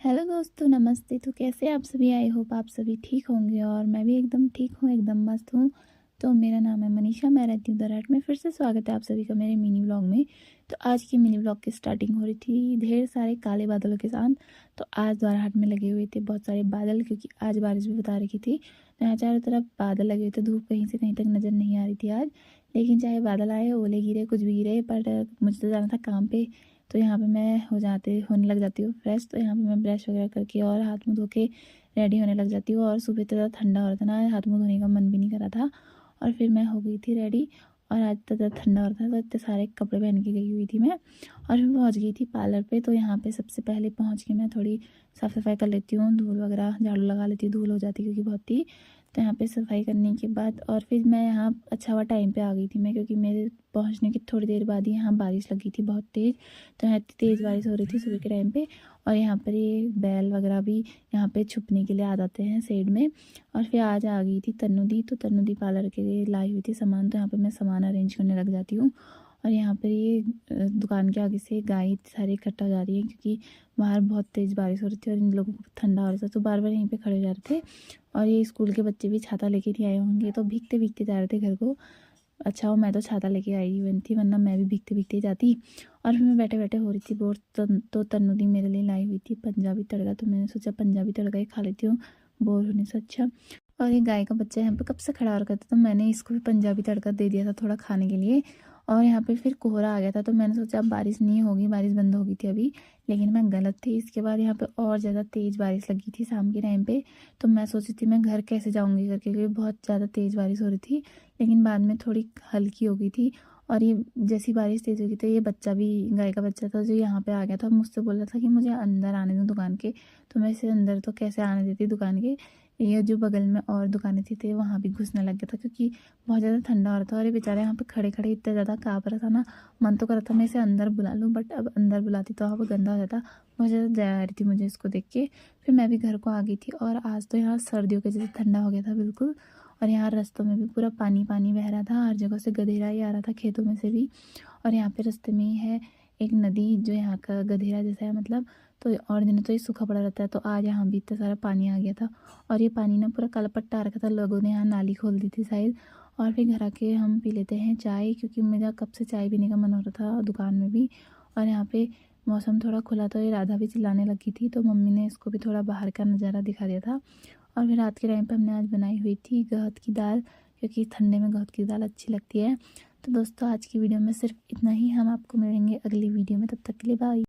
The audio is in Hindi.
हेलो दोस्तों, नमस्ते। तो कैसे आप सभी? आई होप आप सभी ठीक होंगे और मैं भी एकदम ठीक हूँ, एकदम मस्त हूँ। तो मेरा नाम है मनीषा, मैं रहती हूँ दराट में। फिर से स्वागत है आप सभी का मेरे मिनी व्लॉग में। तो आज की मिनी व्लॉग की स्टार्टिंग हो रही थी ढेर सारे काले बादलों के साथ। तो आज द्वाराहाट में लगे हुए थे बहुत सारे बादल, क्योंकि आज बारिश भी बता रखी थी। तो यहाँ चारों तरफ बादल लगे हुए थे, धूप कहीं से कहीं तक नज़र नहीं आ रही थी आज। लेकिन चाहे बादल आए, ओले गिरे, कुछ भी गिरे, पर मुझे तो जाना था काम पे। तो यहाँ पे मैं होने लग जाती हूँ फ्रेश। तो यहाँ पे मैं ब्रश वगैरह करके और हाथ मुँह धो के रेडी होने लग जाती हूँ। और सुबह तो ज़्यादा ठंडा हो रहा था ना, हाथ मुँह धोने का मन भी नहीं कर रहा था। और फिर मैं हो गई थी रेडी। और आज तो ज़्यादा ठंडा हो रहा था, तो इतने सारे कपड़े पहन के गई हुई थी मैं। और फिर पहुँच गई थी पार्लर पे। तो यहाँ पे सबसे पहले पहुँच के मैं थोड़ी साफ़ सफाई कर लेती हूँ, धूल वगैरह झाड़ू लगा लेती हूँ, धूल हो जाती क्योंकि बहुत थी। तो यहाँ पे सफाई करने के बाद और फिर मैं यहाँ अच्छा हुआ टाइम पे आ गई थी मैं, क्योंकि मेरे पहुँचने की थोड़ी देर बाद ही यहाँ बारिश लगी थी बहुत तेज़। तो यहाँ इतनी तेज़ बारिश हो रही थी सुबह के टाइम पे। और यहाँ पर ये बैल वगैरह भी यहाँ पे छुपने के लिए आ जाते हैं साइड में। और फिर आज आ गई थी तन्नू दी। तो तन्नू दी पार्लर के लिए लाई हुई थी सामान। तो यहाँ पे मैं सामान अरेंज करने लग जाती हूँ। और यहाँ पर ये दुकान के आगे से गाय सारी इकट्ठा हो जा रही है, क्योंकि बाहर बहुत तेज़ बारिश हो रही थी और इन लोगों को ठंडा हो रहा था। तो बार बार यहीं पे खड़े हो जा रहे थे। और ये स्कूल के बच्चे भी छाता लेके नहीं आए होंगे, तो भीगते भीगते जा रहे थे घर को। अच्छा हो मैं तो छाता लेके आई हुई थी, वरना मैं भी भीगते भीगते ही जाती। और फिर मैं बैठे बैठे हो रही थी बोर। तो तन्नू दी मेरे लिए लाई हुई थी पंजाबी तड़का। तो मैंने सोचा पंजाबी तड़का ही खा लेती हूँ, बोर होने से अच्छा। और ये गाय का बच्चा यहाँ पे कब से खड़ा रखा था, तो मैंने इसको भी पंजाबी तड़का दे दिया था थोड़ा खाने के लिए। और यहाँ पे फिर कोहरा आ गया था, तो मैंने सोचा अब बारिश नहीं होगी, बारिश बंद हो गई थी अभी। लेकिन मैं गलत थी। इसके बाद यहाँ पे और ज़्यादा तेज़ बारिश लगी थी शाम के टाइम पे। तो मैं सोची थी मैं घर कैसे जाऊँगी करके, क्योंकि बहुत ज़्यादा तेज़ बारिश हो रही थी। लेकिन बाद में थोड़ी हल्की हो गई थी। और ये जैसी बारिश तेज़ हो गई थी, ये बच्चा भी, गाय का बच्चा था जो यहाँ पे आ गया था, मुझसे बोल रहा था कि मुझे अंदर आने दो दुकान के। तो मैं इसे अंदर तो कैसे आने देती दुकान के। ये जो बगल में और दुकानें थी वहाँ भी घुसने लग गया था, क्योंकि बहुत ज़्यादा ठंडा हो रहा था। और ये बेचारा यहाँ पे खड़े खड़े इतना ज़्यादा काँप रहा था ना, मन तो कर रहा था मैं इसे अंदर बुला लूँ, बट अब अंदर बुलाती तो वहाँ पर गंदा हो जाता। बहुत ज़्यादा दया आ रही थी मुझे इसको देख के। फिर मैं भी घर को आ गई थी। और आज तो यहाँ सर्दियों के जैसे ठंडा हो गया था बिल्कुल। और यहाँ रास्तों में भी पूरा पानी पानी बह रहा था, हर जगह से गधेरा ही आ रहा था, खेतों में से भी। और यहाँ पे रास्ते में ही है एक नदी, जो यहाँ का गधेरा जैसा है मतलब। तो और दिनों तो ये सूखा पड़ा रहता है, तो आज यहाँ भी इतना सारा पानी आ गया था। और ये पानी ना पूरा काला पट्टा आ रखा था, लोगों ने यहाँ नाली खोल दी थी शायद। और फिर घर आके हम पी लेते हैं चाय, क्योंकि मेरा कब से चाय पीने का मन हो रहा था दुकान में भी। और यहाँ पे मौसम थोड़ा खुला, तो ये राधा भी चिल्लाने लगी थी, तो मम्मी ने इसको भी थोड़ा बाहर का नज़ारा दिखा दिया था। और फिर रात के टाइम पे हमने आज बनाई हुई थी गहत की दाल, क्योंकि ठंडे में गहत की दाल अच्छी लगती है। तो दोस्तों आज की वीडियो में सिर्फ इतना ही। हम आपको मिलेंगे अगली वीडियो में, तब तक के लिए बाय।